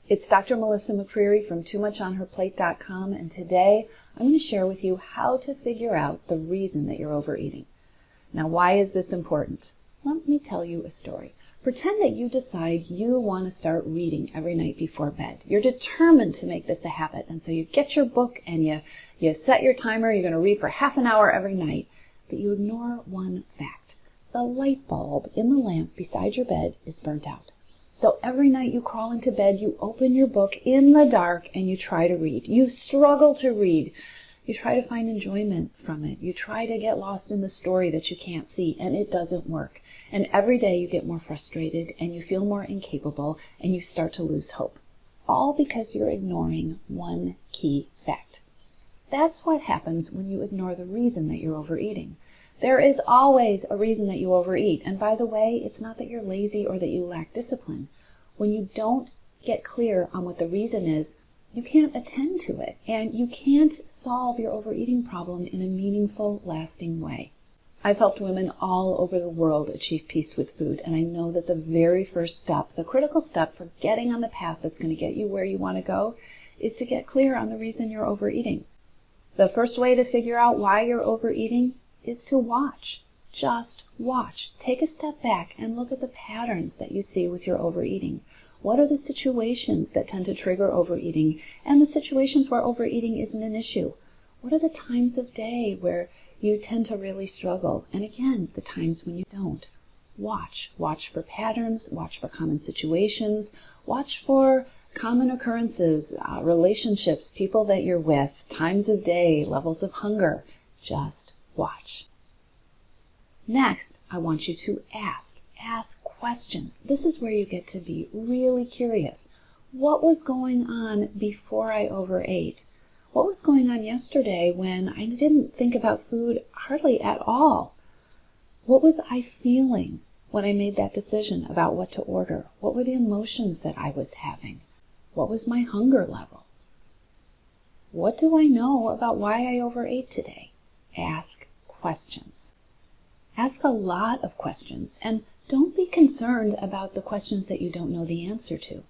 It's Dr. Melissa McCreery from TooMuchOnHerPlate.com, and today I'm going to share with you how to figure out the reason that you're overeating. Now, why is this important? Let me tell you a story. Pretend that you decide you want to start reading every night before bed. You're determined to make this a habit, and so you get your book and you set your timer. You're going to read for half an hour every night, but you ignore one fact. The light bulb in the lamp beside your bed is burnt out. So every night you crawl into bed, you open your book in the dark, and you try to read. You struggle to read. You try to find enjoyment from it. You try to get lost in the story that you can't see, and it doesn't work. And every day you get more frustrated, and you feel more incapable, and you start to lose hope. All because you're ignoring one key fact. That's what happens when you ignore the reason that you're overeating. There is always a reason that you overeat. And by the way, it's not that you're lazy or that you lack discipline. When you don't get clear on what the reason is, you can't attend to it. And you can't solve your overeating problem in a meaningful, lasting way. I've helped women all over the world achieve peace with food. And I know that the very first step, the critical step for getting on the path that's going to get you where you want to go, is to get clear on the reason you're overeating. The first way to figure out why you're overeating is to watch. Just watch. Take a step back and look at the patterns that you see with your overeating. What are the situations that tend to trigger overeating and the situations where overeating isn't an issue? What are the times of day where you tend to really struggle? And again, the times when you don't. Watch. Watch for patterns. Watch for common situations. Watch for common occurrences, relationships, people that you're with, times of day, levels of hunger. Just watch. Next, I want you to ask questions. This is where you get to be really curious. What was going on before I overate? What was going on yesterday when I didn't think about food hardly at all? What was I feeling when I made that decision about what to order? What were the emotions that I was having? What was my hunger level? What do I know about why I overate today? Ask questions. Ask a lot of questions, and don't be concerned about the questions that you don't know the answer to.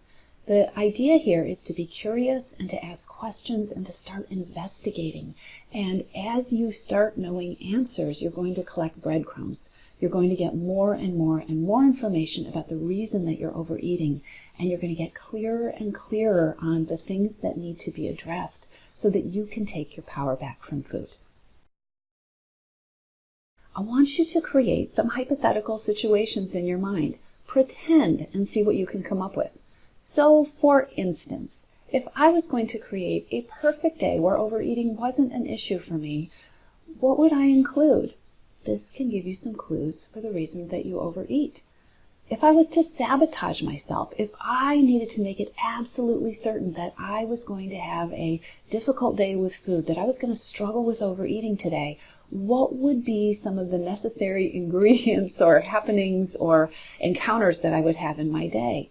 The idea here is to be curious and to ask questions and to start investigating. And as you start knowing answers, you're going to collect breadcrumbs. You're going to get more and more and more information about the reason that you're overeating, and you're going to get clearer and clearer on the things that need to be addressed so that you can take your power back from food. I want you to create some hypothetical situations in your mind. Pretend and see what you can come up with. So, for instance, if I was going to create a perfect day where overeating wasn't an issue for me, what would I include? This can give you some clues for the reason that you overeat. If I was to sabotage myself, if I needed to make it absolutely certain that I was going to have a difficult day with food, that I was going to struggle with overeating today, what would be some of the necessary ingredients or happenings or encounters that I would have in my day?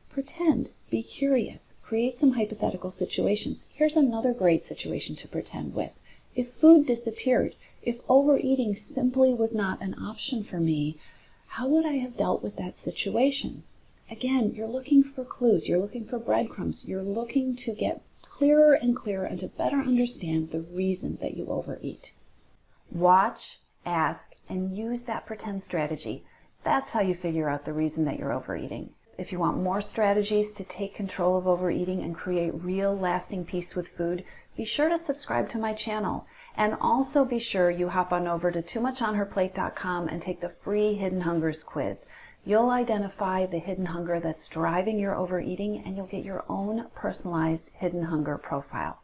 Pretend. Be curious. Create some hypothetical situations. Here's another great situation to pretend with. If food disappeared, if overeating simply was not an option for me, how would I have dealt with that situation? Again, you're looking for clues. You're looking for breadcrumbs. You're looking to get clearer and clearer and to better understand the reason that you overeat. Watch, ask, and use that pretend strategy. That's how you figure out the reason that you're overeating. If you want more strategies to take control of overeating and create real lasting peace with food, be sure to subscribe to my channel. And also be sure you hop on over to TooMuchOnHerPlate.com and take the free Hidden Hungers quiz. You'll identify the hidden hunger that's driving your overeating, and you'll get your own personalized hidden hunger profile.